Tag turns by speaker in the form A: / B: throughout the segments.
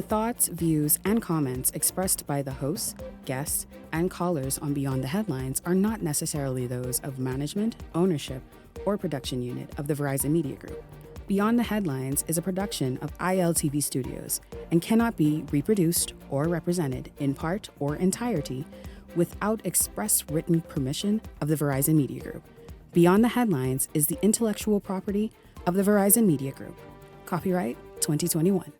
A: The thoughts, views, and comments expressed by the hosts, guests, and callers on Beyond the Headlines are not necessarily those of management, ownership, or production unit of the Verizon Media Group. Beyond the Headlines is a production of ILTV Studios and cannot be reproduced or represented in part or entirety without express written permission of the Verizon Media Group. Beyond the Headlines is the intellectual property of the Verizon Media Group. Copyright 2021.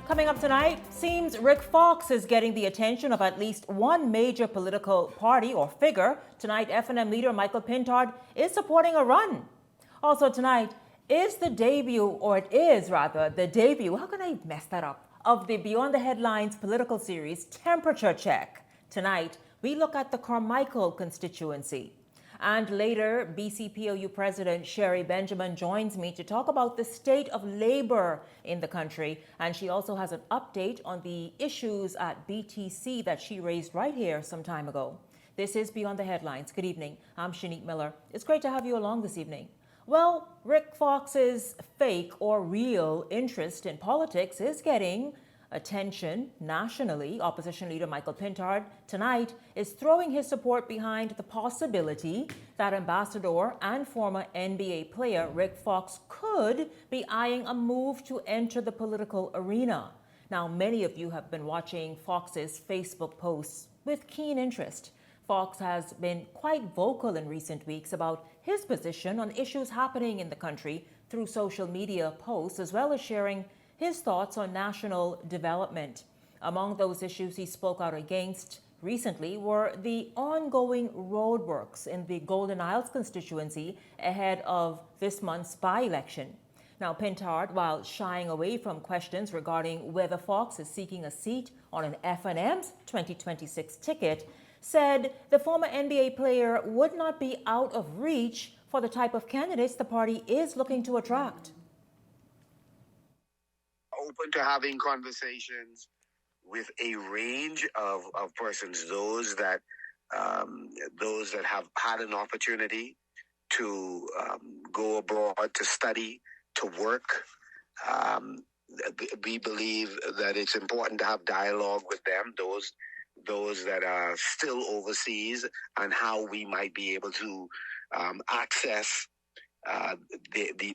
B: Coming up tonight, seems Rick Fox is getting the attention of at least one major political party or figure. Tonight, F&M leader Michael Pintard is supporting a run. Also tonight is the debut, how can I mess that up, of the Beyond the Headlines political series, Temperature Check. Tonight, we look at the Carmichael constituency. And later, BCPOU President Sher Benjamin joins me to talk about the state of labor in the country. And she also has an update on the issues at BTC that she raised right here some time ago. This is Beyond the Headlines. Good evening. I'm Shanique Miller. It's great to have you along this evening. Well, Rick Fox's fake or real interest in politics is getting attention nationally. Opposition leader Michael Pintard tonight is throwing his support behind the possibility that ambassador and former NBA player Rick Fox could be eyeing a move to enter the political arena. Now, many of you have been watching Fox's Facebook posts with keen interest. Fox has been quite vocal in recent weeks about his position on issues happening in the country through social media posts, as well as sharing his thoughts on national development. Among those issues he spoke out against recently were the ongoing roadworks in the Golden Isles constituency ahead of this month's by-election. Now, Pintard, while shying away from questions regarding whether Fox is seeking a seat on an F&M's 2026 ticket, said the former NBA player would not be out of reach for the type of candidates the party is looking to attract.
C: Open to having conversations with a range of persons, those that have had an opportunity to go abroad, to study, to work. We believe that it's important to have dialogue with them, those that are still overseas, and how we might be able to access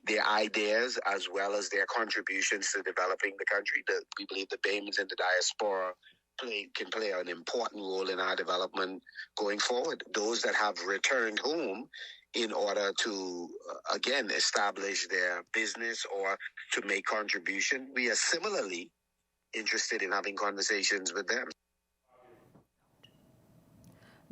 C: their ideas as well as their contributions to developing the country. We believe the Bahamians in the diaspora can play an important role in our development going forward. Those that have returned home in order to, again, establish their business or to make contribution, we are similarly interested in having conversations with them.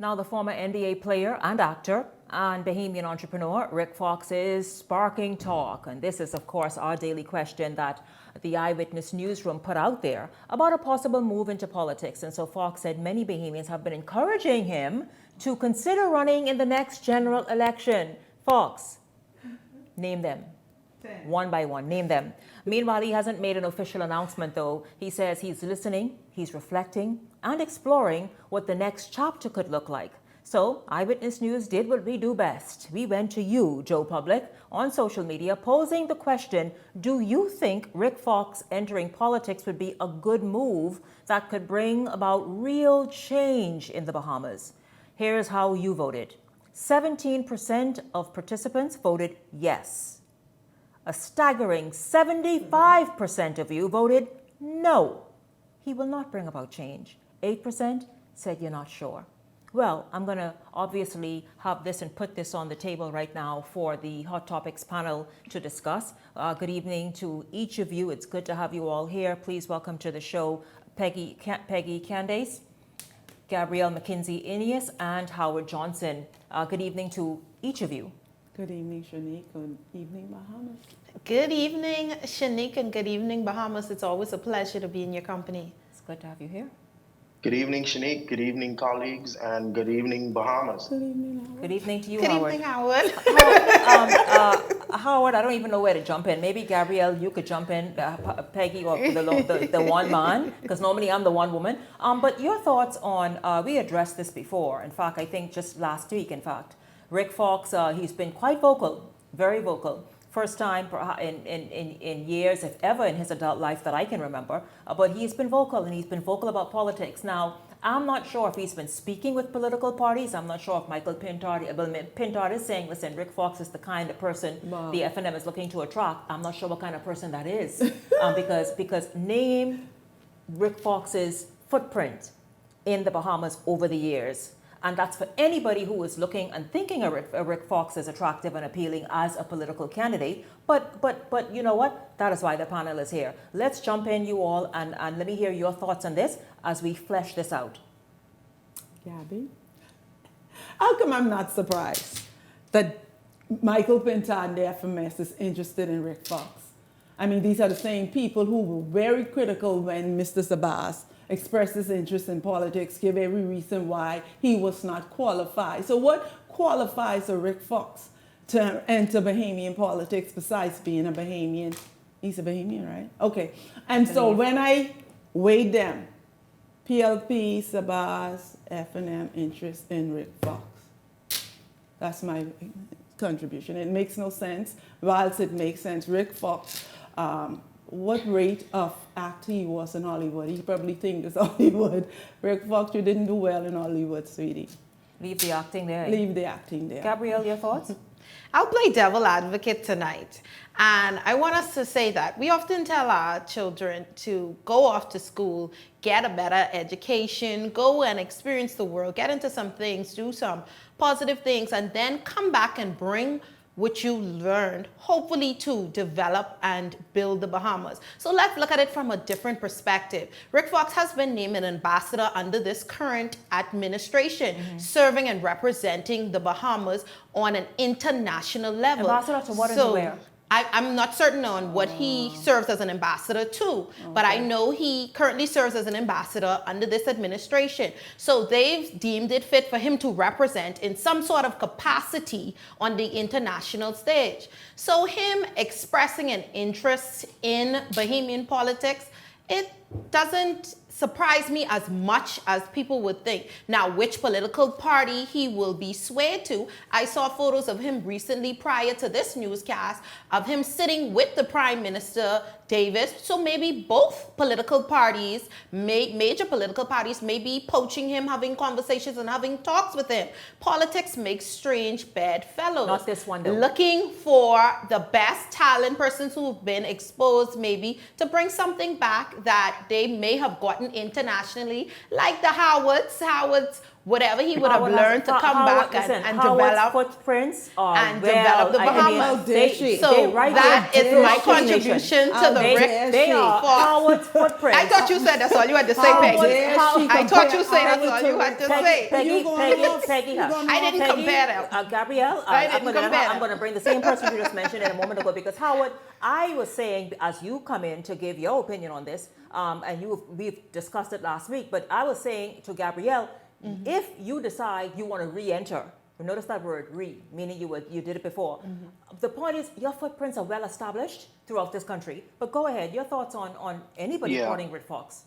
B: Now, the former NBA player and actor and Bahamian entrepreneur Rick Fox is sparking talk. And this is, of course, our daily question that the Eyewitness Newsroom put out there about a possible move into politics. And so Fox said many Bahamians have been encouraging him to consider running in the next general election. Fox, name them. One by one, name them. Meanwhile, he hasn't made an official announcement, though. He says he's listening, he's reflecting, and exploring what the next chapter could look like. So, Eyewitness News did what we do best. We went to you, Joe Public, on social media, posing the question, do you think Rick Fox entering politics would be a good move that could bring about real change in the Bahamas? Here's how you voted. 17% of participants voted yes. A staggering 75% of you voted no. He will not bring about change. 8% said you're not sure. Well, I'm going to obviously have this and put this on the table right now for the Hot Topics panel to discuss. Good evening to each of you. It's good to have you all here. Please welcome to the show Peggy Candace, Gabrielle McKinsey-Inius, and Howard Johnson. Good evening to each of you.
D: Good evening, Shanique. Good evening, Bahamas.
E: Good evening, Shanique, and good evening, Bahamas. It's always a pleasure to be in your company.
B: It's good to have you here.
E: Good evening, Shanique. Good evening, colleagues, and good evening, Bahamas.
D: Good evening, Howard.
B: Good evening to you,
F: Good
B: Howard.
F: evening, Howard.
B: Howard, I don't even know where to jump in. Maybe Gabrielle, you could jump in, Peggy, or the one man, because normally I'm the one woman. But your thoughts on, we addressed this before. In fact, I think just last week, in fact, Rick Fox, he's been quite vocal, very vocal. First time in years, if ever, in his adult life that I can remember. But he's been vocal, and he's been vocal about politics. Now, I'm not sure if he's been speaking with political parties. I'm not sure if Michael Pintard is saying, listen, Rick Fox is the kind of person the FNM is looking to attract. I'm not sure what kind of person that is. Because name Rick Fox's footprint in the Bahamas over the years. And that's for anybody who is looking and thinking of Rick Fox as attractive and appealing as a political candidate. But you know what? That is why the panel is here. Let's jump in, you all, and let me hear your thoughts on this as we flesh this out.
D: Gabby? How come I'm not surprised that Michael Pintard and the FMS is interested in Rick Fox? I mean, these are the same people who were very critical when Mr. Sabas expressed his interest in politics, give every reason why he was not qualified. So what qualifies a Rick Fox to enter Bahamian politics besides being a Bahamian? He's a Bahamian, right? Okay. And so when I weighed them, PLP, Sabas, FNM, interest in Rick Fox. That's my contribution. It makes no sense. Whilst it makes sense, Rick Fox, what rate of actor he was in Hollywood. He probably thinks it's Hollywood. Rick Fox, you didn't do well in Hollywood, sweetie.
B: Leave the acting there.
D: Leave the acting there.
B: Gabrielle, your thoughts?
F: I'll play devil advocate tonight. And I want us to say that we often tell our children to go off to school, get a better education, go and experience the world, get into some things, do some positive things, and then come back and bring what you learned, hopefully to develop and build the Bahamas. So let's look at it from a different perspective. Rick Fox has been named an ambassador under this current administration, serving and representing the Bahamas on an international level.
B: Ambassador to what and where?
F: I'm not certain on what he serves as an ambassador to, but I know he currently serves as an ambassador under this administration. So they've deemed it fit for him to represent in some sort of capacity on the international stage. So him expressing an interest in Bahamian politics, it doesn't surprise me as much as people would think. Now, which political party he will be swayed to, I saw photos of him recently prior to this newscast of him sitting with the Prime Minister Davis. So maybe both political parties, major political parties, may be poaching him, having conversations and having talks with him. Politics makes strange bedfellows.
B: Not this one, though.
F: Looking for the best talent, persons who've been exposed maybe to bring something back that they may have gotten internationally, like the Howards, whatever he would have learned to come back and develop
B: footprints
F: and develop the Bahamas. So that is my contribution to the Rick.
B: They are Howard's footprints.
F: I thought you said that's all you had to say, Peggy. I thought you said that's all you had to say.
B: Peggy.
F: I didn't compare them.
B: Gabrielle, I'm going to bring the same person you just mentioned in a moment ago, because Howard, I was saying, as you come in to give your opinion on this, and we've discussed it last week, but I was saying to Gabrielle, if you decide you want to re-enter, notice that word, meaning you did it before. The point is, your footprints are well established throughout this country. But go ahead, your thoughts on anybody supporting Rick Fox.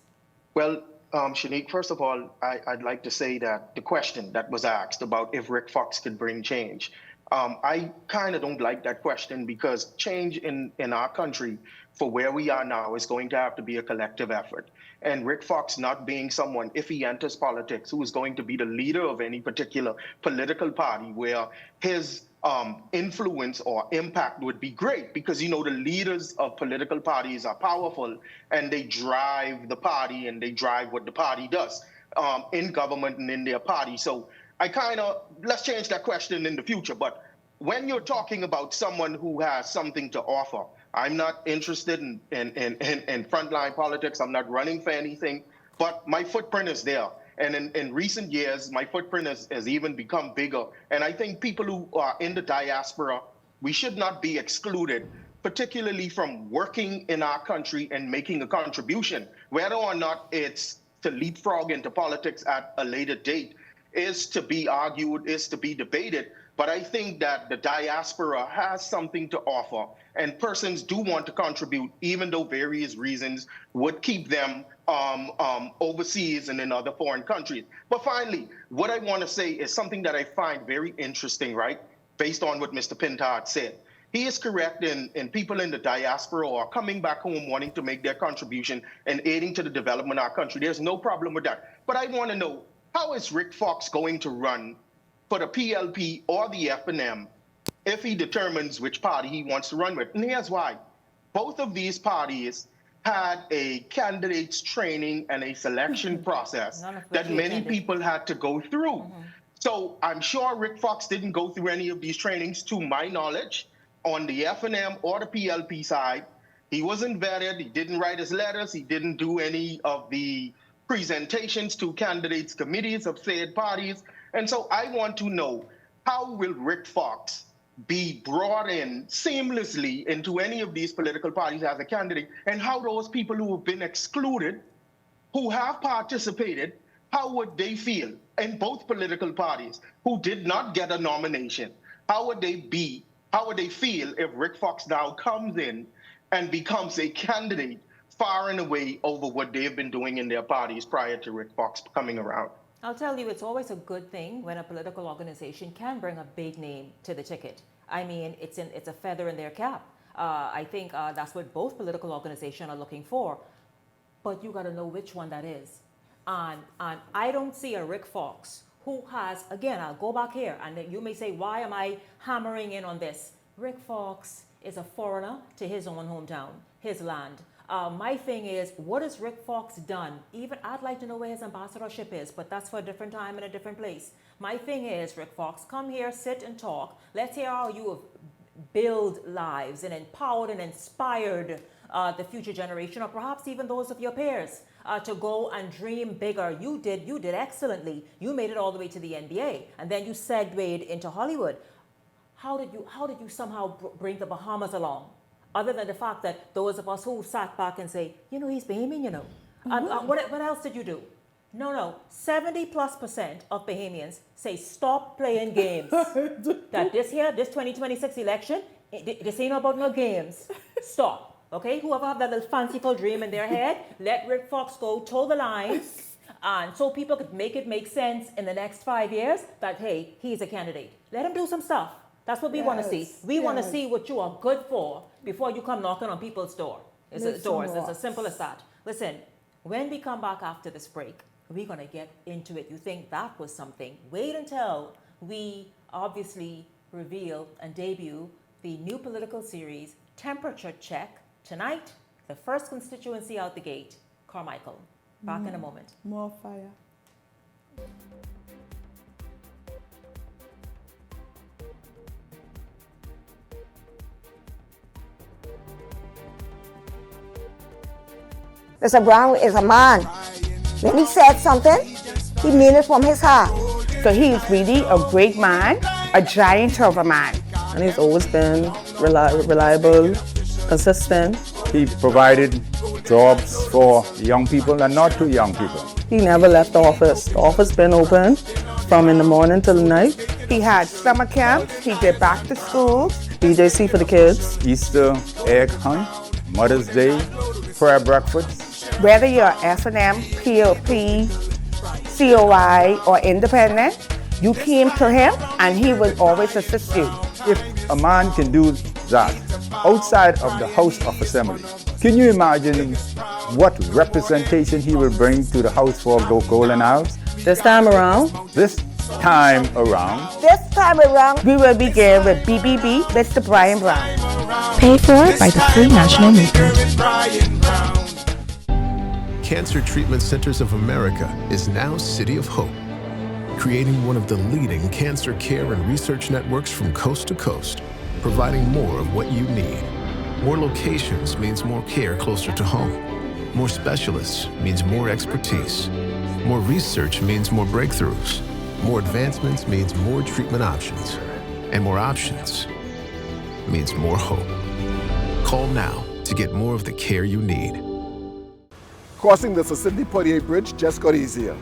E: Well, Shanique, first of all, I'd like to say that the question that was asked about if Rick Fox could bring change, I kind of don't like that question, because change in our country for where we are now is going to have to be a collective effort. And Rick Fox not being someone, if he enters politics, who is going to be the leader of any particular political party where his influence or impact would be great, because, the leaders of political parties are powerful and they drive the party and they drive what the party does in government and in their party. So let's change that question in the future. But when you're talking about someone who has something to offer, I'm not interested in frontline politics. I'm not running for anything, but my footprint is there. And in recent years, my footprint has even become bigger. And I think people who are in the diaspora, we should not be excluded, particularly from working in our country and making a contribution, whether or not it's to leapfrog into politics at a later date is to be argued, is to be debated. But I think that the diaspora has something to offer, and persons do want to contribute, even though various reasons would keep them overseas and in other foreign countries. But finally, what I want to say is something that I find very interesting, right, based on what Mr. Pintard said. He is correct in people in the diaspora are coming back home wanting to make their contribution and aiding to the development of our country. There's no problem with that. But I want to know, how is Rick Fox going to run for the PLP or the FNM if he determines which party he wants to run with? And here's why. Both of these parties had a candidates training and a selection process that many people had to go through. So I'm sure Rick Fox didn't go through any of these trainings, to my knowledge. On the FNM or the PLP side, he wasn't vetted, he didn't write his letters, he didn't do any of the presentations to candidates committees of said parties. And so I want to know, how will Rick Fox be brought in seamlessly into any of these political parties as a candidate, and how those people who have been excluded, who have participated, how would they feel in both political parties who did not get a nomination? How would they feel if Rick Fox now comes in and becomes a candidate far and away over what they've been doing in their parties prior to Rick Fox coming around?
B: I'll tell you, it's always a good thing when a political organization can bring a big name to the ticket. I mean, it's a feather in their cap. I think that's what both political organizations are looking for. But you got to know which one that is. And I don't see a Rick Fox who has, again, I'll go back here, and you may say, why am I hammering in on this? Rick Fox is a foreigner to his own hometown, his land. My thing is, what has Rick Fox done? Even I'd like to know where his ambassadorship is, but that's for a different time and a different place. My thing is, Rick Fox, come here, sit and talk. Let's hear how you have built lives and empowered and inspired the future generation, or perhaps even those of your peers, to go and dream bigger. You did excellently. You made it all the way to the NBA, and then you segued into Hollywood. How did you somehow bring the Bahamas along? Other than the fact that those of us who sat back and say, he's Bahamian, what else did you do? No, 70+% of Bahamians say stop playing games. That this 2026 election, this ain't about no games. Stop. Okay, whoever have that little fanciful dream in their head, let Rick Fox go toe the line, and so people could make sense in the next 5 years that, hey, he's a candidate. Let him do some stuff. That's what we want to see. We want to see what you are good for before you come knocking on people's doors. It's as simple as that. Listen, when we come back after this break, we're going to get into it. You think that was something? Wait until we obviously reveal and debut the new political series, Temperature Check. Tonight, the first constituency out the gate, Carmichael. Back in a moment.
D: More fire.
G: Mr. Brown is a man. When he said something, he meant it from his heart.
H: So he's really a great man, a giant of a man.
I: And he's always been reliable, consistent.
J: He provided jobs for young people and not too young people.
I: He never left the office. The office been open from in the morning till the night.
H: He had summer camps, he did back to school.
I: BJC for the kids.
J: Easter egg hunt, Mother's Day, prayer breakfast.
H: Whether you're FNM, PLP, COI, or independent, you came to him and he will always assist you.
J: If a man can do that outside of the House of Assembly, can you imagine what representation he will bring to the House for Golden Isles?
I: This time around,
H: we will begin with BBB, Mr. Brian Brown.
A: Paid for by the Free National Movement.
K: Cancer Treatment Centers of America is now City of Hope, creating one of the leading cancer care and research networks from coast to coast, providing more of what you need. More locations means more care closer to home. More specialists means more expertise. More research means more breakthroughs. More advancements means more treatment options. And more options means more hope. Call now to get more of the care you need.
L: Crossing the Sissinti-Poitier Bridge just got easier.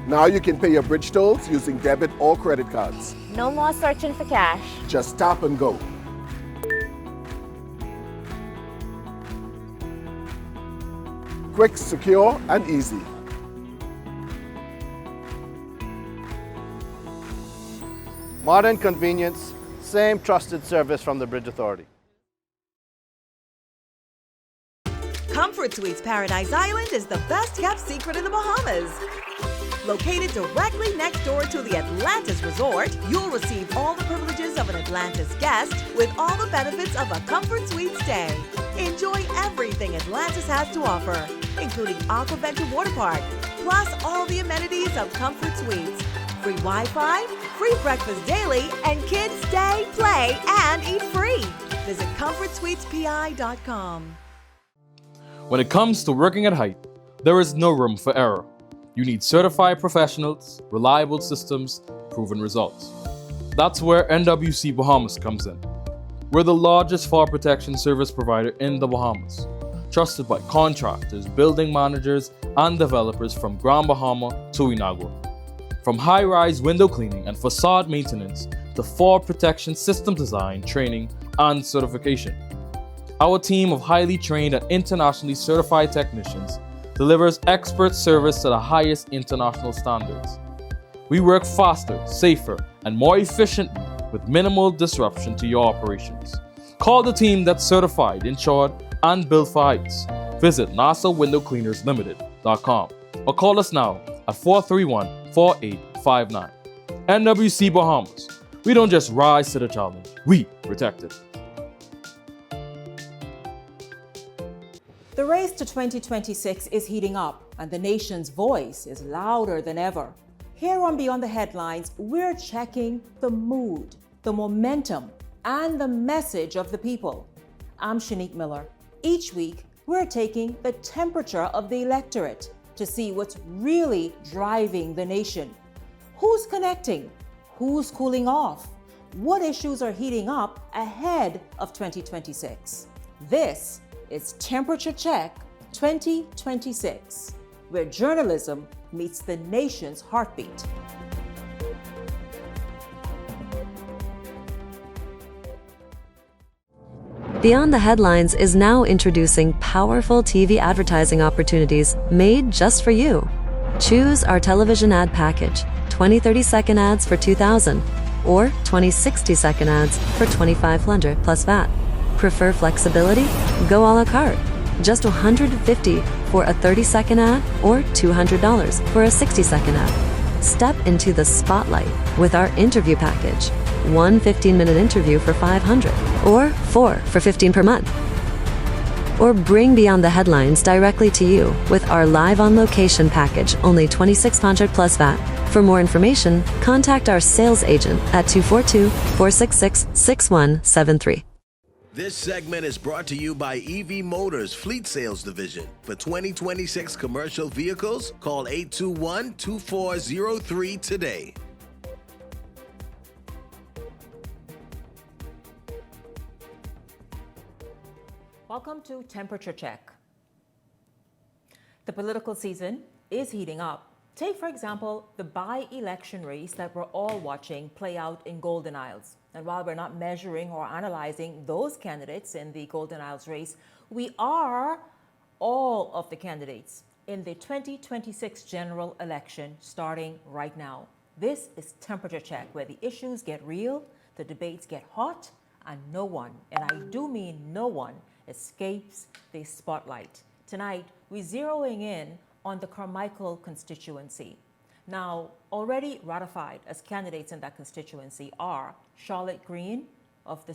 L: Now you can pay your bridge tolls using debit or credit cards.
M: No more searching for cash.
L: Just tap and go. Quick, secure, and easy.
N: Modern convenience, same trusted service from the Bridge Authority.
O: Comfort Suites Paradise Island is the best kept secret in the Bahamas. Located directly next door to the Atlantis Resort, you'll receive all the privileges of an Atlantis guest with all the benefits of a Comfort Suite stay. Enjoy everything Atlantis has to offer, including Aquaventure Water Park, plus all the amenities of Comfort Suites. Free Wi-Fi, free breakfast daily, and kids stay, play, and eat free. Visit ComfortSuitesPI.com.
P: When it comes to working at height, there is no room for error. You need certified professionals, reliable systems, proven results. That's where NWC Bahamas comes in. We're the largest fall protection service provider in the Bahamas, trusted by contractors, building managers, and developers from Grand Bahama to Inagua. From high-rise window cleaning and facade maintenance to fall protection system design, training, and certification. Our team of highly trained and internationally certified technicians delivers expert service to the highest international standards. We work faster, safer, and more efficiently with minimal disruption to your operations. Call the team that's certified, insured, and built for heights. Visit nasawindowcleanerslimited.com or call us now at 431-4859. NWC Bahamas. We don't just rise to the challenge, we protect it.
B: The race to 2026 is heating up, and the nation's voice is louder than ever. Here on Beyond the Headlines, we're checking the mood, the momentum, and the message of the people. I'm Shanique Miller. Each week, we're taking the temperature of the electorate to see what's really driving the nation. Who's connecting? Who's cooling off? What issues are heating up ahead of 2026? This is Temperature Check 2026, where journalism meets the nation's heartbeat.
Q: Beyond the Headlines is now introducing powerful TV advertising opportunities made just for you. Choose our television ad package, 20 30-second ads for $2,000 or 20 60-second ads for $2,500 plus VAT. Prefer flexibility? Go a la carte. Just $150 for a 30-second ad or $200 for a 60-second ad. Step into the spotlight with our interview package. 1 15-minute interview for $500 or 4 for $15 per month. Or bring Beyond the Headlines directly to you with our live on location package, only $2,600 plus VAT. For more information, contact our sales agent at 242-466-6173.
R: This segment is brought to you by EV Motors Fleet Sales Division. For 2026 commercial vehicles, call 821-2403 today.
B: Welcome to Temperature Check. The political season is heating up. Take, for example, the by-election race that we're all watching play out in Golden Isles. And while we're not measuring or analyzing those candidates in the Golden Isles race, we are all of the candidates in the 2026 general election starting right now. This is Temperature Check, where the issues get real, the debates get hot, and no one, and I do mean no one, escapes the spotlight. Tonight, we're zeroing in on the Carmichael constituency. Now, already ratified as candidates in that constituency are Charlotte Green of the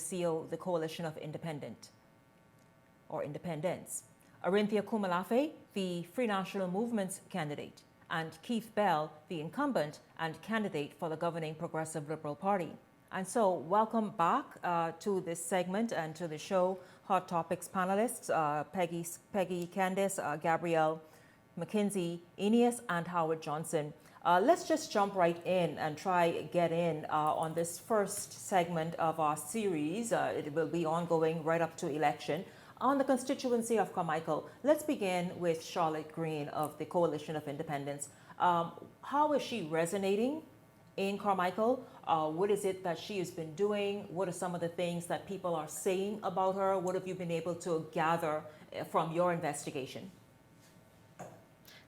B: Coalition of Independents, Arinthia Kumalafe, the Free National Movement's candidate, and Keith Bell, the incumbent and candidate for the governing Progressive Liberal Party. And so, welcome back to this segment and to the show, Hot Topics panelists, Peggy Candice, Gabrielle McKinsey, Aeneas, and Howard Johnson. Let's just jump right in and try get in on this first segment of our series. It will be ongoing right up to election. On the constituency of Carmichael, let's begin with Charlotte Green of the Coalition of Independents. How is she resonating in Carmichael? What is it that she has been doing? What are some of the things that people are saying about her? What have you been able to gather from your investigation?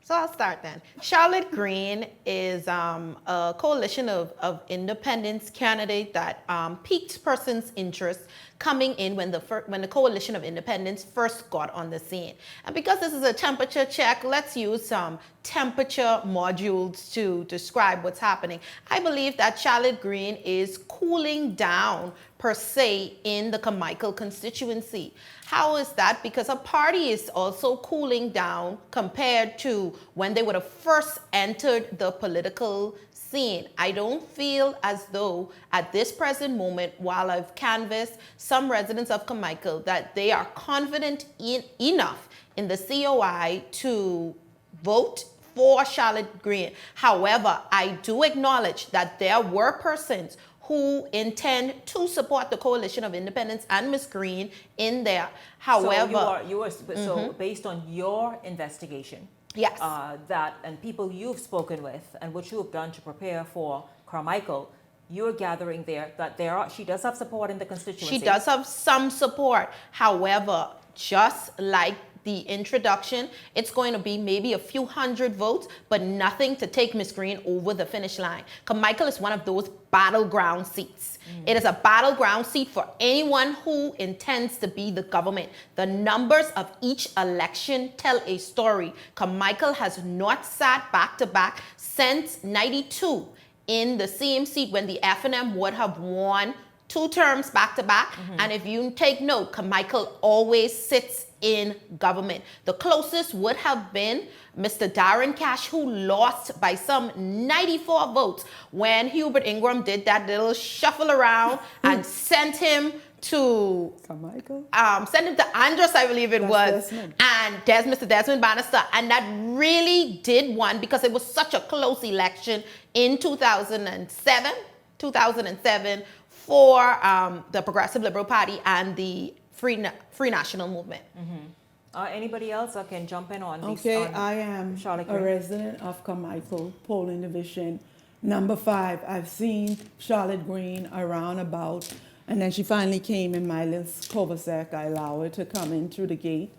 F: So I'll start then. Charlotte Green is a coalition of independents candidate that piqued persons' interest coming in when the coalition of independents first got on the scene. And because this is a temperature check, let's use some temperature modules to describe what's happening. I believe that Charlotte Green is cooling down per se in the Carmichael constituency. How is that? Because a party is also cooling down compared to when they would have first entered the political scene. I don't feel as though at this present moment, while I've canvassed some residents of Carmichael, that they are confident enough in the COI to vote for Charlotte Green. However, I do acknowledge that there were persons who intend to support the Coalition of Independents and Ms. Green in there. However,
B: so based on your investigation,
F: yes,
B: that and people you've spoken with and what you have done to prepare for Carmichael, you're gathering there that she does have support in the constituency.
F: She does have some support. However, just like the introduction, it's going to be maybe a few hundred votes, but nothing to take Ms. Green over the finish line. Carmichael is one of those battleground seats. It is a battleground seat for anyone who intends to be the government. The numbers of each election tell a story. Carmichael has not sat back to back since '92 in the same seat when the FNM would have won 2 terms back to back. And if you take note, Carmichael always sits in government. The closest would have been Mr. Darren Cash, who lost by some 94 votes when Hubert Ingram did that little shuffle around and sent him to
D: Carmichael?
F: Sent him to Andros, I believe it was,
D: Desmond.
F: and Mr. Desmond Bannister, and that really did won because it was such a close election in 2007 for the Progressive Liberal Party and the Free National Movement.
B: Anybody else that can jump in on these?
D: Okay, I am
B: Charlotte
D: a
B: Green?
D: resident of Carmichael, polling division number 5. I've seen Charlotte Green around about, and then she finally came in my little cul-de-sac. I allow her to come in through the gate.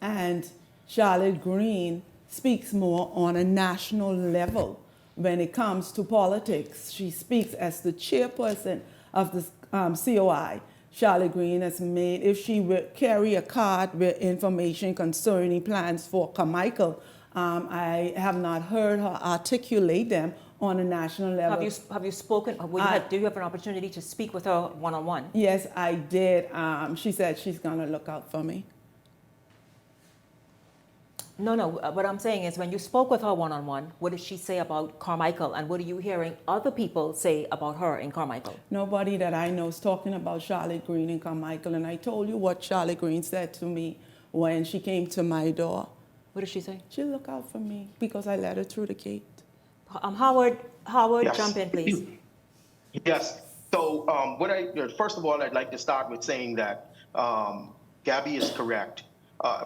D: And Charlotte Green speaks more on a national level when it comes to politics. She speaks as the chairperson of the COI. Charlotte Green has made, if she would carry a card with information concerning plans for Carmichael, I have not heard her articulate them on a national level.
B: Have you spoken? Do you have an opportunity to speak with her one-on-one?
D: Yes, I did. She said she's gonna look out for me.
B: No. What I'm saying is, when you spoke with her one-on-one, what did she say about Carmichael, and what are you hearing other people say about her in Carmichael?
D: Nobody that I know is talking about Charlotte Green in Carmichael, and I told you what Charlotte Green said to me when she came to my door.
B: What did she say?
D: She'll look out for me because I let her through the gate.
B: Howard,
E: Yes.
B: jump in, please.
E: Yes. So first of all, I'd like to start with saying that Gabby is correct.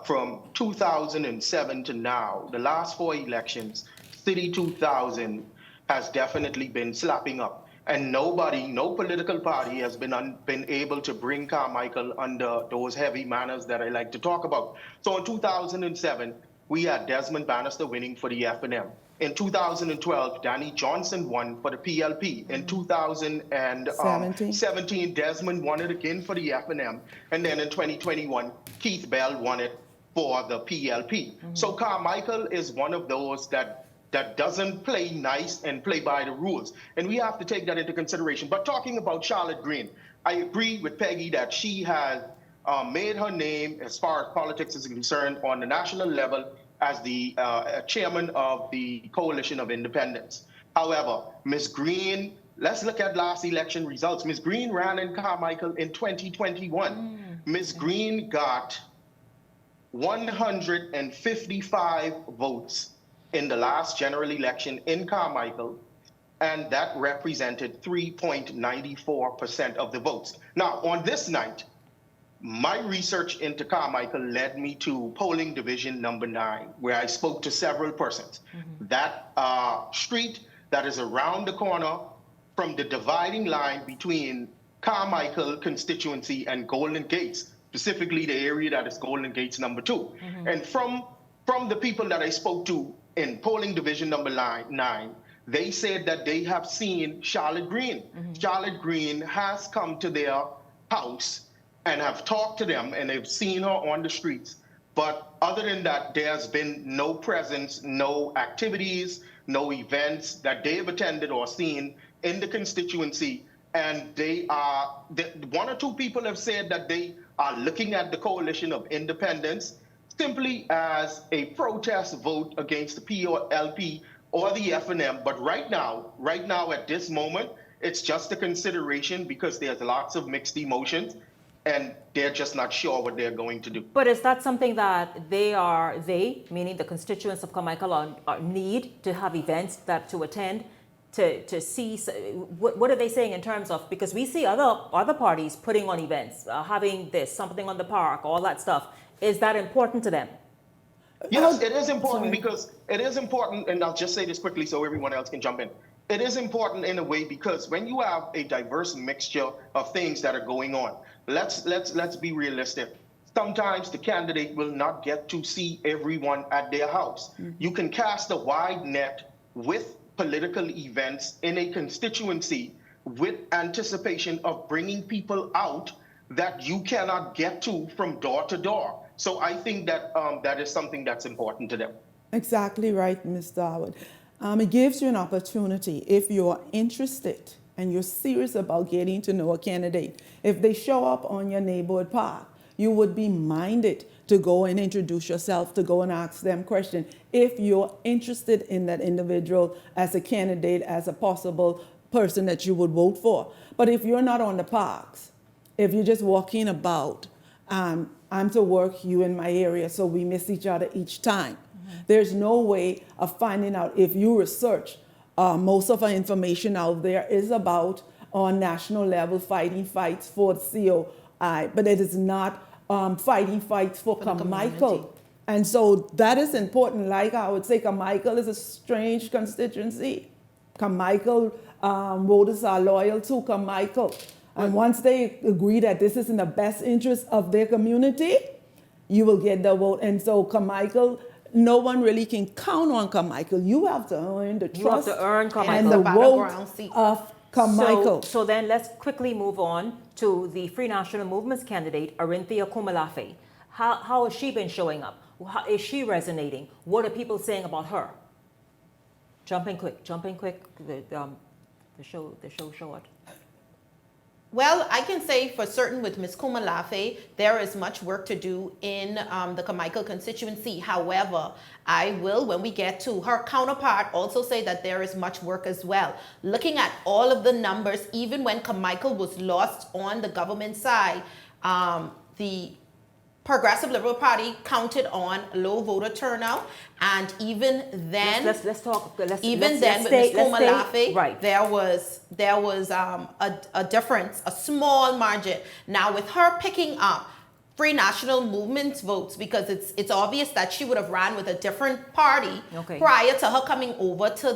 E: From 2007 to now, the last 4 elections, City 2000 has definitely been slapping up. And no political party has been able to bring Carmichael under those heavy manners that I like to talk about. So in 2007, we had Desmond Bannister winning for the FNM. In 2012, Danny Johnson won for the PLP. In 2017, Desmond won it again for the FNM. And then in 2021, Keith Bell won it for the PLP. So Carmichael is one of those that doesn't play nice and play by the rules. And we have to take that into consideration. But talking about Charlotte Green, I agree with Peggy that she has made her name, as far as politics is concerned, on the national level as the chairman of the Coalition of Independents. However, Ms. Green, let's look at last election results. Ms. Green ran in Carmichael in 2021. Ms. Green got 155 votes in the last general election in Carmichael, and that represented 3.94% of the votes. Now, on this night, My research into Carmichael led me to polling division number 9, where I spoke to several persons. That street that is around the corner from the dividing line between Carmichael constituency and Golden Gates, specifically the area that is Golden Gates number 2. And from the people that I spoke to in polling division number 9, they said that they have seen Charlotte Green. Charlotte Green has come to their house and have talked to them, and they've seen her on the streets. But other than that, there's been no presence, no activities, no events that they've attended or seen in the constituency. And one or two people have said that they are looking at the coalition of independents simply as a protest vote against the PLP or the FNM. But right now, at this moment, it's just a consideration because there's lots of mixed emotions, and they're just not sure what they're going to do.
B: But is that something that they, meaning the constituents of Carmichael, need to have events to attend to see? What are they saying in terms of, because we see other parties putting on events, having something on the park, all that stuff. Is that important to them?
E: Yes, it is important because it is important, and I'll just say this quickly so everyone else can jump in. It is important in a way because when you have a diverse mixture of things that are going on, let's be realistic. Sometimes the candidate will not get to see everyone at their house. You can cast a wide net with political events in a constituency with anticipation of bringing people out that you cannot get to from door to door. So I think that that is something that's important to them.
D: Exactly right, Mr. Howard. It gives you an opportunity, if you're interested and you're serious about getting to know a candidate, if they show up on your neighborhood park, you would be minded to go and introduce yourself, to go and ask them questions, if you're interested in that individual as a candidate, as a possible person that you would vote for. But if you're not on the parks, if you're just walking about, I'm to work, you in my area, so we miss each other each time. There's no way of finding out. If you research, most of our information out there is about on national level fighting fights for the COI, but it is not fighting fights for Carmichael. And so that is important. Like I would say, Carmichael is a strange constituency. Carmichael voters are loyal to Carmichael. And once they agree that this is in the best interest of their community, you will get the vote. And so Carmichael, no one really can count on Carmichael. You have to earn the trust and the vote of Carmichael.
B: So then let's quickly move on to the Free National Movement's candidate, Arinthia Kumalafe. How has she been showing up? How is she resonating? What are people saying about her? Jump in quick. The show short.
F: Well, I can say for certain with Ms. Kumalafe, there is much work to do in the Carmichael constituency. However, I will, when we get to her counterpart, also say that there is much work as well. Looking at all of the numbers, even when Carmichael was lost on the government side, the Progressive Liberal Party counted on low voter turnout, and even then,
B: let's talk.
F: With Ms. Kumalafe, right, there was a difference, a small margin. Now with her picking up Free National Movement's votes, because it's obvious that she would have ran with a different party prior to her coming over to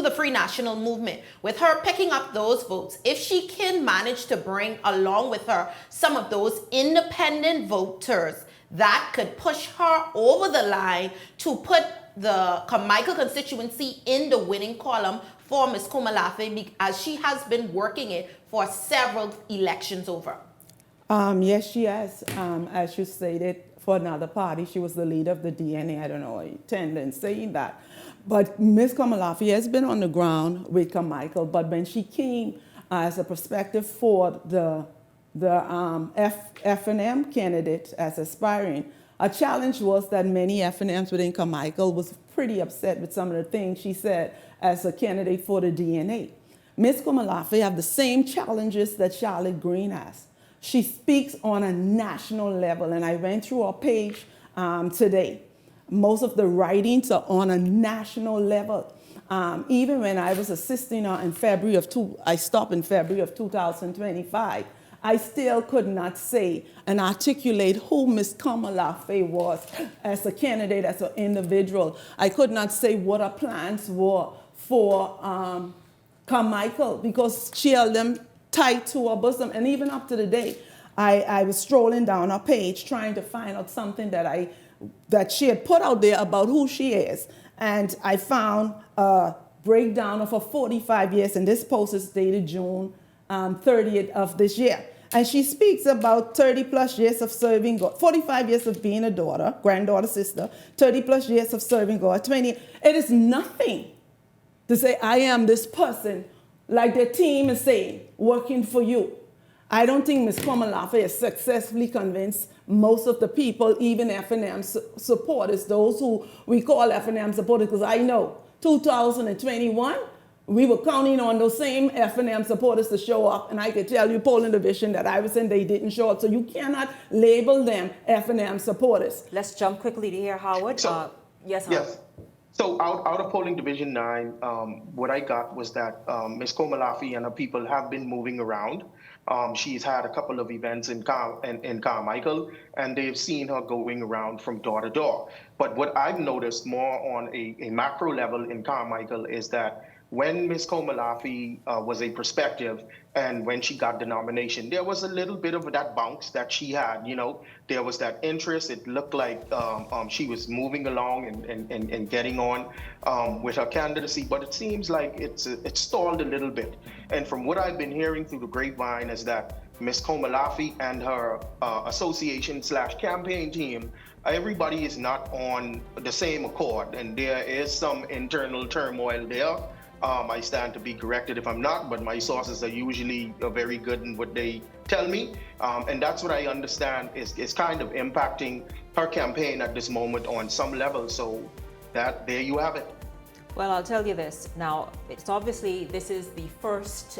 F: the Free National Movement. With her picking up those votes, if she can manage to bring along with her some of those independent voters, that could push her over the line to put the Carmichael constituency in the winning column for Ms. Kumalafe, as she has been working it for several elections over.
D: Yes, she has. As you stated, for another party, she was the leader of the DNA. I don't know, I tend in saying that. But Ms. Kumalafe has been on the ground with Carmichael, but when she came as a prospective for the FNM candidate as aspiring, a challenge was that many FNMs within Carmichael was pretty upset with some of the things she said as a candidate for the DNA. Ms. Kumalafe have the same challenges that Charlotte Green has. She speaks on a national level, and I went through her page today. Most of the writings are on a national level. Even when I was assisting her in I stopped in February of 2025, I still could not say and articulate who Ms. Kamalafe was as a candidate, as an individual. I could not say what her plans were for Carmichael, because she held them tight to her bosom. And even up to the day, I was strolling down her page trying to find out something that she had put out there about who she is. And I found a breakdown of her 45 years, and this post is dated June 30th of this year. And she speaks about 30 plus years of serving God, 45 years of being a daughter, granddaughter, sister, 30 plus years of serving God, 20. It is nothing to say, I am this person, like the team is saying, working for you. I don't think Ms. Kamalafe has successfully convinced most of the people, even F&M supporters, those who we call F&M supporters, because I know 2021, we were counting on those same F&M supporters to show up, and I could tell you, polling division that I was in, they didn't show up. So you cannot label them F&M supporters.
B: Let's jump quickly to hear Howard. Yes, Howard.
E: Yes. So out of polling division 9, what I got was that Ms. Kamalafe and her people have been moving around. She's had a couple of events in Carmichael, and they've seen her going around from door to door. But what I've noticed more on a macro level in Carmichael is that when Ms. Kamalafe was a prospective and when she got the nomination, there was a little bit of that bounce that she had. You know, there was that interest. It looked like she was moving along and getting on with her candidacy, but it seems like it's stalled a little bit. And from what I've been hearing through the grapevine is that Ms. Kamalafe and her association/campaign team, everybody is not on the same accord, and there is some internal turmoil there. I stand to be corrected if I'm not, but my sources are usually very good in what they tell me. And that's what I understand is kind of impacting her campaign at this moment on some level. So there you have it.
B: Well, I'll tell you this. Now, it's obviously, this is the first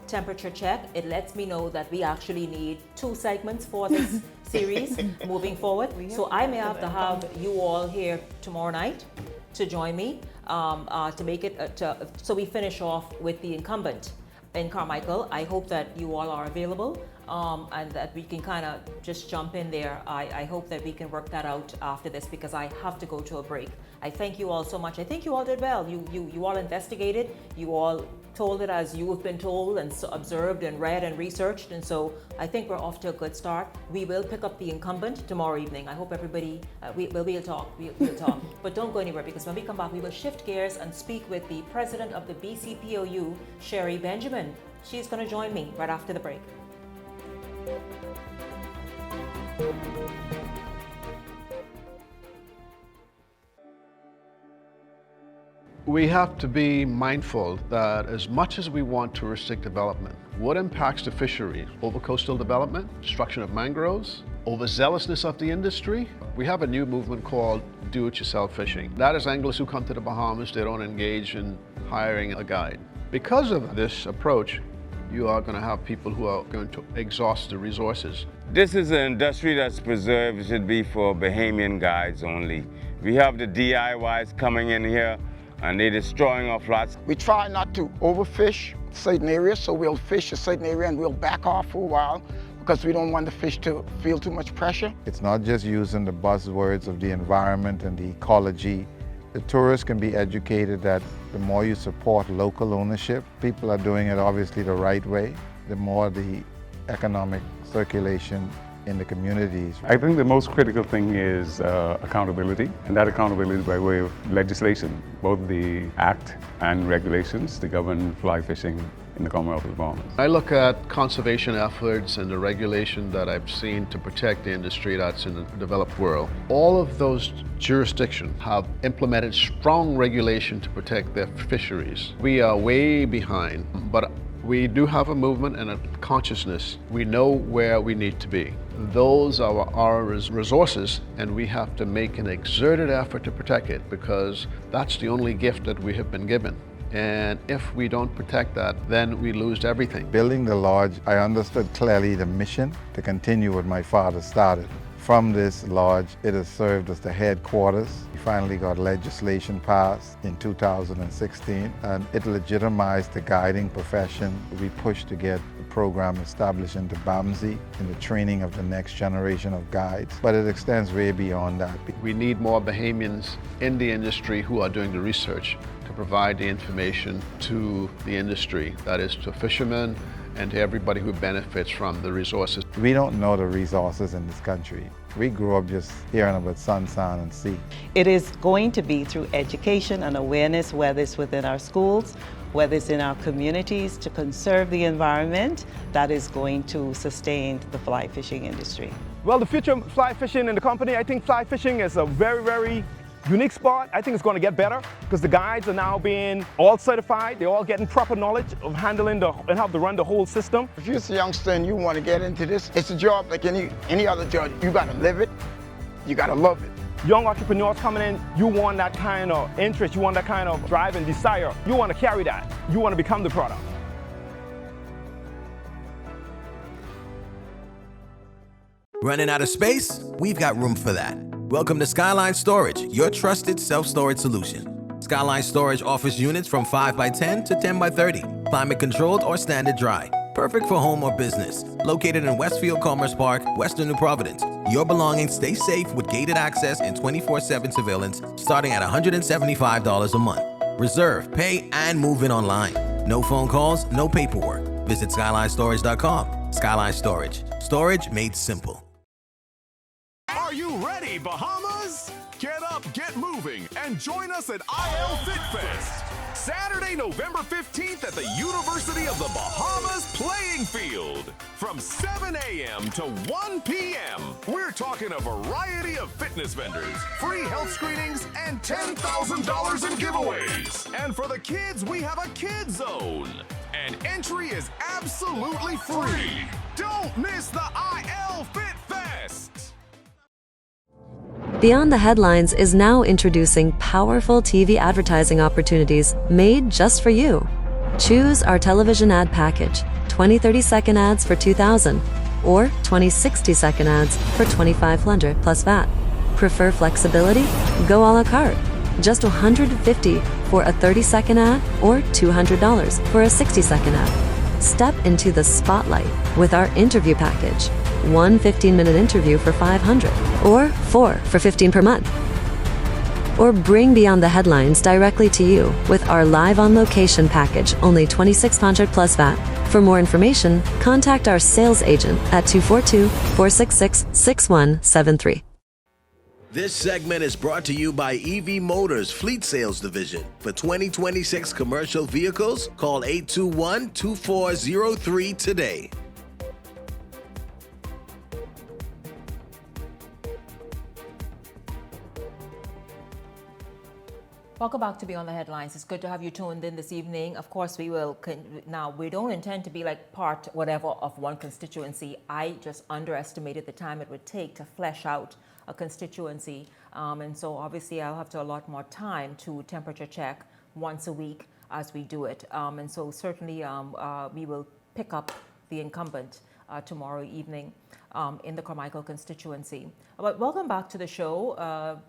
B: temperature check. It lets me know that we actually need 2 segments for this series moving forward. So I may have to have you all here tomorrow night to join me to make it, so we finish off with the incumbent in Carmichael. I hope that you all are available and that we can kind of just jump in there. I hope that we can work that out after this, because I have to go to a break. I thank you all so much. I think you all did well. You all investigated. You all told it as you have been told and so observed and read and researched. And so I think we're off to a good start. We will pick up the incumbent tomorrow evening. I hope everybody, we'll talk. We'll talk. But don't go anywhere, because when we come back, we will shift gears and speak with the president of the BCPOU, Sher Benjamin. She's going to join me right after the break.
N: We have to be mindful that as much as we want touristic development, what impacts the fisheries? Over-coastal development, destruction of mangroves, overzealousness of the industry. We have a new movement called do-it-yourself fishing. That is anglers who come to the Bahamas, they don't engage in hiring a guide. Because of this approach, you are going to have people who are going to exhaust the resources.
M: This is an industry that's preserved. It should be for Bahamian guides only. We have the DIYs coming in here, and they're destroying our flats.
S: We try not to overfish certain areas, so we'll fish a certain area and we'll back off for a while because we don't want the fish to feel too much pressure.
J: It's not just using the buzzwords of the environment and the ecology. The tourists can be educated that the more you support local ownership, people are doing it obviously the right way, the more the economic circulation in the communities.
T: I think the most critical thing is accountability, and that accountability by way of legislation, both the Act and regulations to govern fly fishing in the Commonwealth of the Bahamas.
N: I look at conservation efforts and the regulation that I've seen to protect the industry that's in the developed world. All of those jurisdictions have implemented strong regulation to protect their fisheries. We are way behind, but we do have a movement and a consciousness. We know where we need to be. Those are our resources, and we have to make an exerted effort to protect it, because that's the only gift that we have been given. And if we don't protect that, then we lose everything.
J: Building the lodge, I understood clearly the mission to continue what my father started. From this lodge, it has served as the headquarters. We finally got legislation passed in 2016, and it legitimized the guiding profession. We pushed to get the program established into BAMSI in the training of the next generation of guides, but it extends way beyond that.
N: We need more Bahamians in the industry who are doing the research to provide the information to the industry, that is to fishermen and to everybody who benefits from the resources.
J: We don't know the resources in this country. We grew up just hearing about sun, sand, and sea.
U: It is going to be through education and awareness, whether it's within our schools, whether it's in our communities, to conserve the environment, that is going to sustain the fly fishing industry.
V: Well, the future of fly fishing in the company, I think fly fishing is a very, very unique spot. I think it's going to get better because the guides are now being all certified. They're all getting proper knowledge of handling and how to run the whole system.
S: If you're a youngster and you want to get into this, it's a job like any other job. You got to live it. You got to love it.
V: Young entrepreneurs coming in, you want that kind of interest. You want that kind of drive and desire. You want to carry that. You want to become the product.
R: Running out of space? We've got room for that. Welcome to Skyline Storage, your trusted self-storage solution. Skyline Storage offers units from 5x10 to 10x30, climate controlled or standard dry. Perfect for home or business. Located in Westfield Commerce Park, Western New Providence. Your belongings stay safe with gated access and 24/7 surveillance starting at $175 a month. Reserve, pay, and move in online. No phone calls, no paperwork. Visit SkylineStorage.com. Skyline Storage. Storage made simple.
W: Are you ready, Bahamas? Get up, get moving, and join us at IL Fit Fest. Saturday, November 15th at the University of the Bahamas Playing Field. From 7 a.m. to 1 p.m., we're talking a variety of fitness vendors, free health screenings, and $10,000 in giveaways. And for the kids, we have a kids zone. And entry is absolutely free. Don't miss the IL Fit Fest.
Q: Beyond the Headlines is now introducing powerful TV advertising opportunities made just for you. Choose our television ad package, 20 30-second ads for $2,000 or 20 60-second ads for $2,500 plus VAT. Prefer flexibility? Go a la carte. Just $150 for a 30-second ad or $200 for a 60-second ad. Step into the spotlight with our interview package. 1 15-minute interview for $500 or 4 for $15 per month. Or bring Beyond the Headlines directly to you with our live on location package, only $2,600 plus VAT. For more information, contact our sales agent at 242-466-6173.
R: This segment is brought to you by EV Motors Fleet Sales Division. For 2026 commercial vehicles, call 821-2403 today.
B: Welcome back to Beyond the Headlines. It's good to have you tuned in this evening. Of course, we will. Now, we don't intend to be like part whatever of one constituency. I just underestimated the time it would take to flesh out a constituency. And so obviously I'll have to allot more time to temperature check once a week as we do it. And so certainly we will pick up the incumbent tomorrow evening in the Carmichael constituency. But welcome back to the show.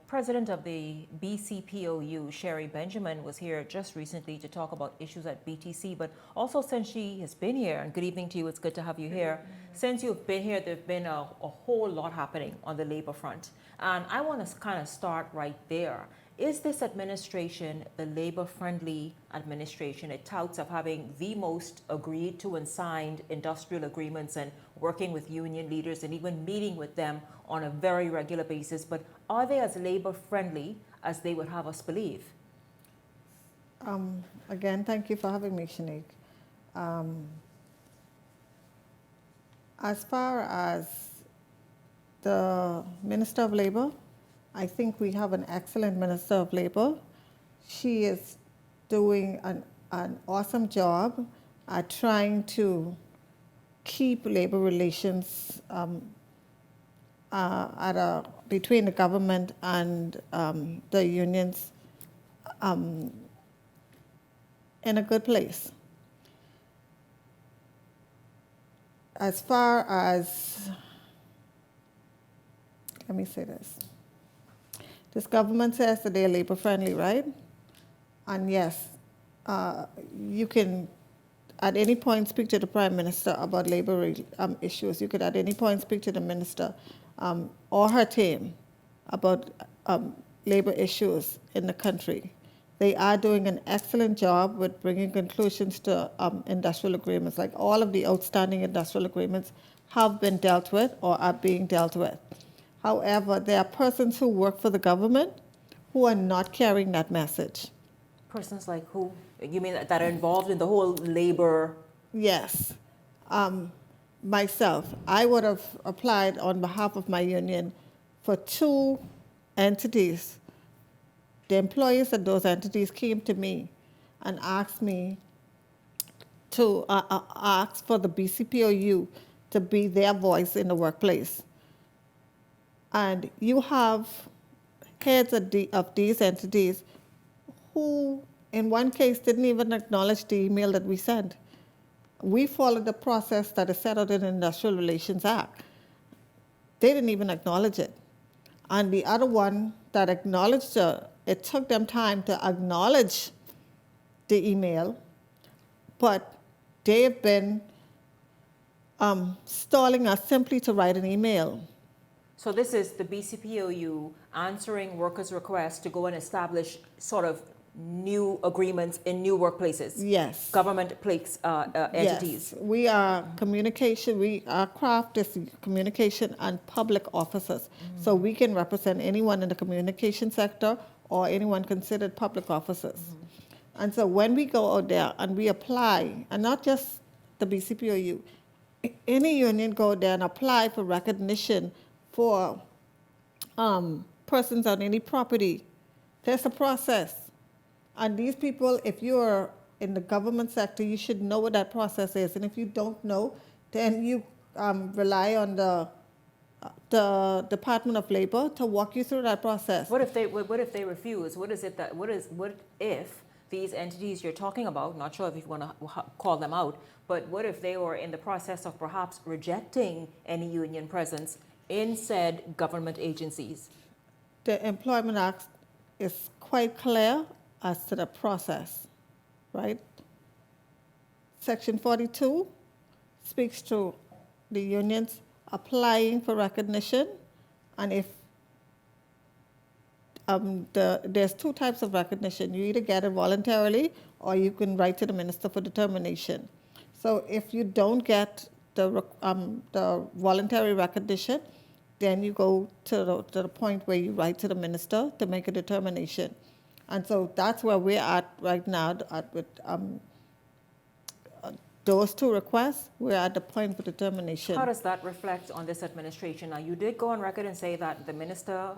B: President of the BCPOU, Sher Benjamin, was here just recently to talk about issues at BTC, but also since she has been here, and good evening to you, it's good to have you here. Since you've been here, there's been a whole lot happening on the labor front. And I want to kind of start right there. Is this administration the labor-friendly administration? It touts of having the most agreed to and signed industrial agreements and working with union leaders and even meeting with them on a very regular basis. But are they as labor-friendly as they would have us believe?
X: Again, thank you for having me, Shanique. As far as the Minister of Labor, I think we have an excellent Minister of Labor. She is doing an awesome job at trying to keep labor relations between the government and the unions in a good place. As far as let me say this. This government says that they're labor friendly, right? And yes, you can at any point speak to the Prime Minister about labor issues. You could at any point speak to the Minister or her team about labor issues in the country. They are doing an excellent job with bringing conclusions to industrial agreements. Like all of the outstanding industrial agreements have been dealt with or are being dealt with. However, there are persons who work for the government who are not carrying that message.
B: Persons like who? You mean that are involved in the whole labor?
X: Yes. Myself, I would have applied on behalf of my union for 2 entities. The employees of those entities came to me and asked me to ask for the BCPOU to be their voice in the workplace. And you have heads of these entities who, in one case, didn't even acknowledge the email that we sent. We followed the process that is set out in the Industrial Relations Act. They didn't even acknowledge it. And the other one that acknowledged it took them time to acknowledge the email, but they've been stalling us simply to write an email.
B: So this is the BCPOU answering workers' requests to go and establish sort of new agreements in new workplaces.
X: Yes.
B: Government place entities.
X: Yes. We are communication, our craft is communication and public officers. So we can represent anyone in the communication sector or anyone considered public officers. And so when we go out there and we apply, and not just the BCPOU, any union go out there and apply for recognition for persons on any property, there's a process. And these people, if you're in the government sector, you should know what that process is. And if you don't know, then you rely on the Department of Labor to walk you through that process.
B: What if they refuse? What if these entities you're talking about, not sure if you want to call them out, but what if they were in the process of perhaps rejecting any union presence in said government agencies?
X: The Employment Act is quite clear as to the process, right? Section 42 speaks to the unions applying for recognition, and if there's 2 types of recognition. You either get it voluntarily or you can write to the minister for determination. So if you don't get the voluntary recognition, then you go to the point where you write to the minister to make a determination. And so that's where we're at right now with those 2 requests. We're at the point of determination.
B: How does that reflect on this administration? Now, you did go on record and say that the minister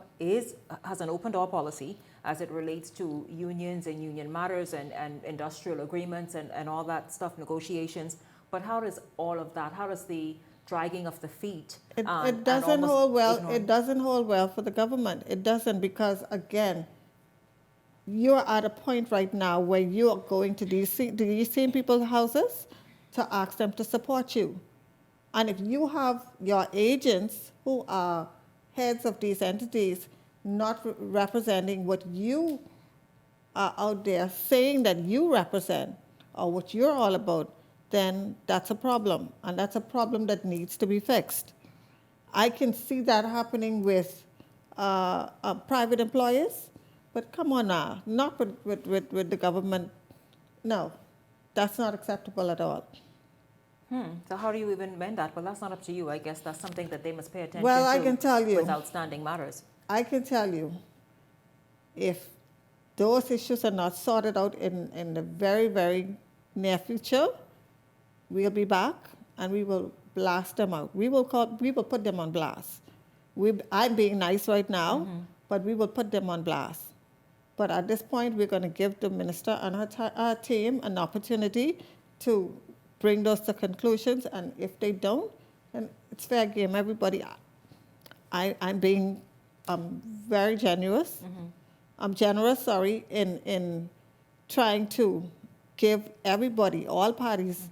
B: has an open door policy as it relates to unions and union matters and industrial agreements and all that stuff, negotiations. But how does all of that, how does the dragging of the feet?
X: It doesn't hold well. It doesn't hold well for the government. It doesn't, because again, you're at a point right now where you are going to these same people's houses to ask them to support you. And if you have your agents who are heads of these entities not representing what you are out there saying that you represent or what you're all about, then that's a problem. And that's a problem that needs to be fixed. I can see that happening with private employers, but come on now, not with the government. No, that's not acceptable at all.
B: So how do you even mend that? Well, that's not up to you. I guess that's something that they must pay attention to.
X: Well, I can tell you.
B: With outstanding matters.
X: I can tell you, if those issues are not sorted out in the very, very near future, we'll be back and we will blast them out. We will put them on blast. I'm being nice right now, but we will put them on blast. But at this point, we're going to give the minister and her team an opportunity to bring those to conclusions. And if they don't, then it's fair game. Everybody, I'm being very generous. I'm generous, in trying to give everybody, all parties,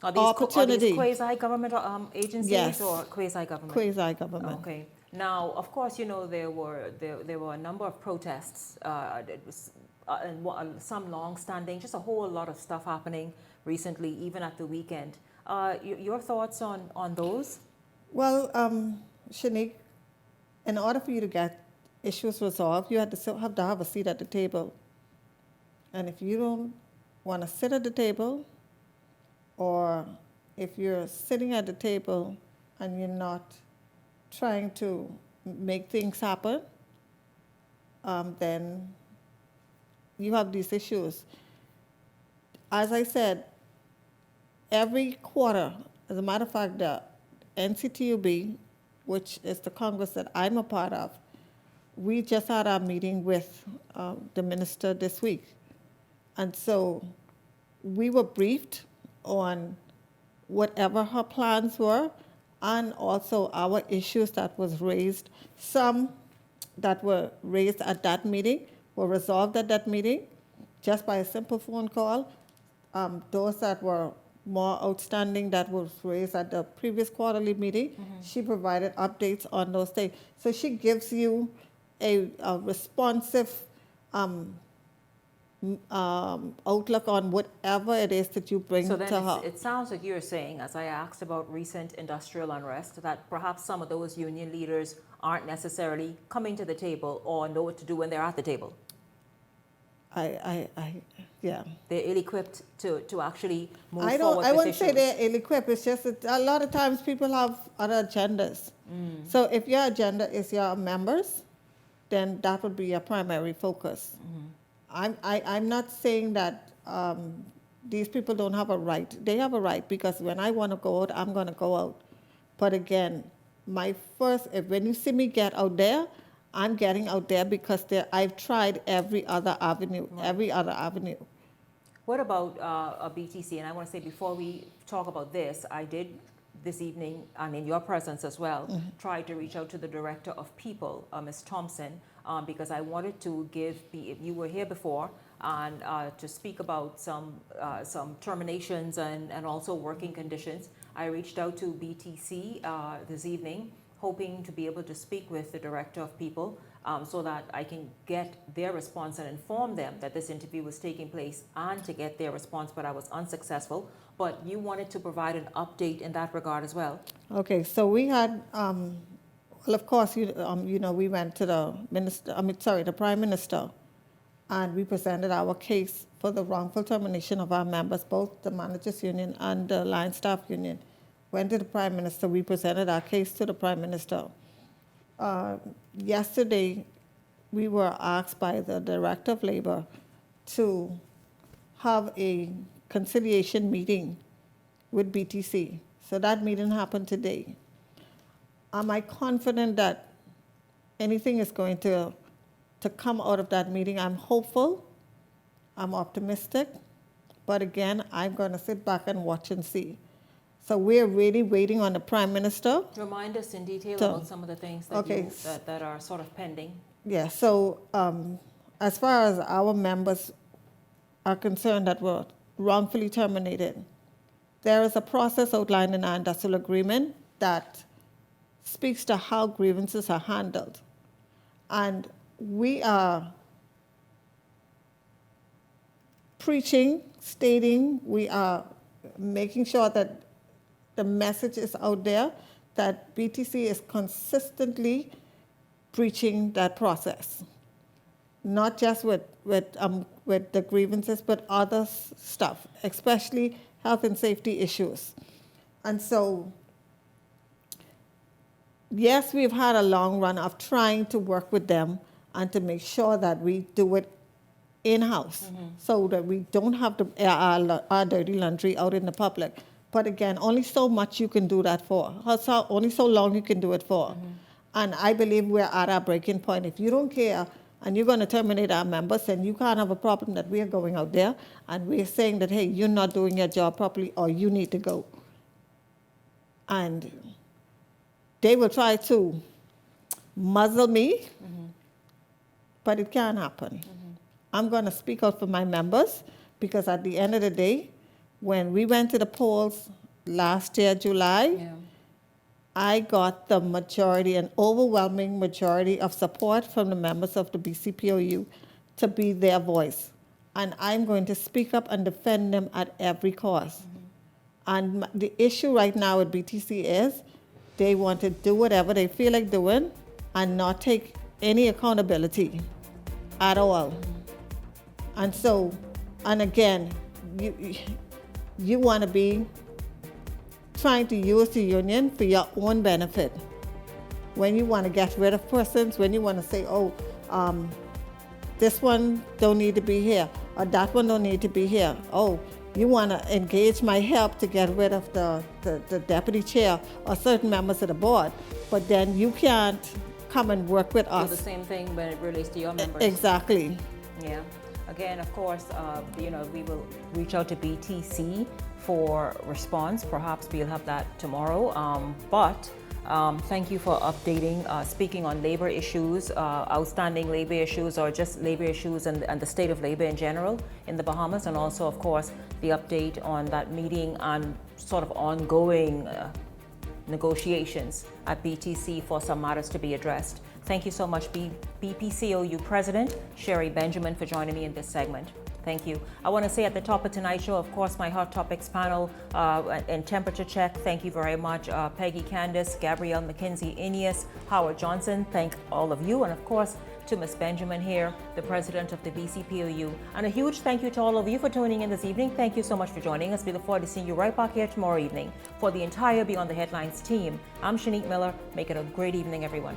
B: Are these quasi-government agencies
X: Yes.
B: or quasi-government?
X: Quasi-government.
B: Okay. Now, of course, you know, there were a number of protests, and some long-standing, just a whole lot of stuff happening recently, even at the weekend. Your thoughts on those?
X: Well, Shanique, in order for you to get issues resolved, you have to have a seat at the table. And if you don't want to sit at the table, or if you're sitting at the table and you're not trying to make things happen, then you have these issues. As I said, every quarter, as a matter of fact, the NCTUB, which is the Congress that I'm a part of, we just had our meeting with the minister this week. And so we were briefed on whatever her plans were, and also our issues that was raised. Some that were raised at that meeting were resolved at that meeting just by a simple phone call. Those that were more outstanding that was raised at the previous quarterly meeting, she provided updates on those things. So she gives you a responsive outlook on whatever it is that you bring
B: So then
X: to her.
B: it sounds like you're saying, as I asked about recent industrial unrest, that perhaps some of those union leaders aren't necessarily coming to the table or know what to do when they're at the table.
X: Yeah.
B: They're ill-equipped to actually move
X: I
B: forward with
X: wouldn't say
B: issues.
X: they're ill-equipped. It's just that a lot of times people have other agendas. So if your agenda is your members, then that would be your primary focus. I'm not saying that these people don't have a right. They have a right, because when I want to go out, I'm going to go out. But again, when you see me get out there, I'm getting out there because I've tried every other avenue,
B: What about a BTC? And I want to say, before we talk about this, I did this evening, and in your presence as well, try to reach out to the Director of People, Ms. Thompson, because I wanted to you were here before, and to speak about some terminations and also working conditions. I reached out to BTC this evening, hoping to be able to speak with the Director of People so that I can get their response and inform them that this interview was taking place, and to get their response, but I was unsuccessful. But you wanted to provide an update in that regard as well.
X: Okay, so we had, well, of course, we went to the Prime Minister, and we presented our case for the wrongful termination of our members, both the Managers Union and the Line Staff Union. Went to the Prime Minister, we presented our case to the Prime Minister. Yesterday, we were asked by the Director of Labor to have a conciliation meeting with BTC. So that meeting happened today. Am I confident that anything is going to come out of that meeting? I'm hopeful, I'm optimistic, but again, I'm going to sit back and watch and see. So we're really waiting on the Prime Minister.
B: Remind us in detail about some of the things that are sort of pending.
X: Yeah, so as far as our members are concerned that were wrongfully terminated, there is a process outlined in our industrial agreement that speaks to how grievances are handled. And we are stating, we are making sure that the message is out there that BTC is consistently breaching that process, not just with the grievances, but other stuff, especially health and safety issues. And so, yes, we've had a long run of trying to work with them and to make sure that we do it in-house, so that we don't have to air our dirty laundry out in the public. But again, only so much you can do that for. Only so long you can do it for. And I believe we're at our breaking point. If you don't care and you're going to terminate our members, then you can't have a problem that we're going out there and we're saying that, hey, you're not doing your job properly or you need to go. And they will try to muzzle me, but it can't happen. I'm going to speak out for my members, because at the end of the day, When we went to the polls last year, July, I got the majority, an overwhelming majority of support from the members of the BCPOU to be their voice. And I'm going to speak up and defend them at every cost. And the issue right now with BTC is they want to do whatever they feel like doing and not take any accountability at all. And so, and again, you want to be trying to use the union for your own benefit. When you want to get rid of persons, when you want to say, oh, this one don't need to be here, or that one don't need to be here. Oh, you want to engage my help to get rid of the deputy chair or certain members of the board, but then you can't come and work with us.
B: Do the same thing when it relates to your members.
X: Exactly.
B: Yeah. Again, of course, we will reach out to BTC for response. Perhaps we'll have that tomorrow. But thank you for updating, speaking on labor issues, outstanding labor issues, or just labor issues and the state of labor in general in the Bahamas, and also, of course, the update on that meeting and sort of ongoing negotiations at BTC for some matters to be addressed. Thank you so much, BPCOU President Sher Benjamin, for joining me in this segment. Thank you. I want to say at the top of tonight's show, of course, my Hot Topics panel and temperature check. Thank you very much, Peggy Candice, Gabrielle McKinsey, Ineas, Howard Johnson. Thank all of you. And of course, to Ms. Benjamin here, the president of the BCPOU. And a huge thank you to all of you for tuning in this evening. Thank you so much for joining us. We look forward to seeing you right back here tomorrow evening. For the entire Beyond the Headlines team, I'm Shanique Miller. Make it a great evening, everyone.